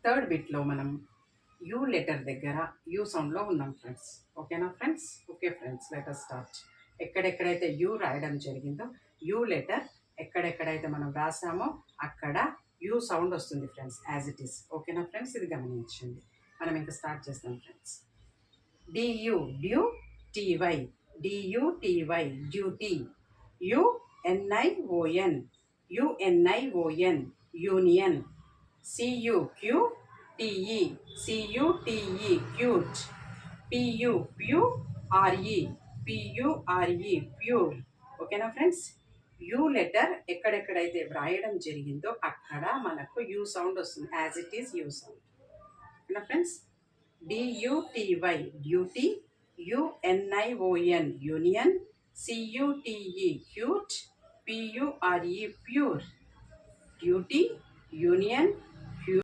Third బిట్లో మనం U letter దగ్గర యూ సౌండ్లో ఉన్నాం ఫ్రెండ్స్. ఓకేనా friends? Okay friends, let us start. ఎక్కడెక్కడైతే యూ రాయడం జరిగిందో యూ లెటర్ ఎక్కడెక్కడైతే మనం రాసామో అక్కడ యూ సౌండ్ వస్తుంది ఫ్రెండ్స్, యాజ్ ఇట్ ఈస్. ఓకేనా ఫ్రెండ్స్? ఇది గమనించండి. మనం ఇంకా స్టార్ట్ చేస్తాం friends. D U due, T Y D U T Y duty, U N I O N U N I O N union, C U Q T E C U T E cute, P U R E P U R E pure. ఓకేనా ఫ్రెండ్స్? యూ లెటర్ ఎక్కడెక్కడైతే వ్రాయడం జరిగిందో అక్కడ మనకు యూ సౌండ్ వస్తుంది, as it is U sound. ఓకేనా friends? D U T Y duty, U N I O N union, C U T E cute, P U R E pure. Duty, union,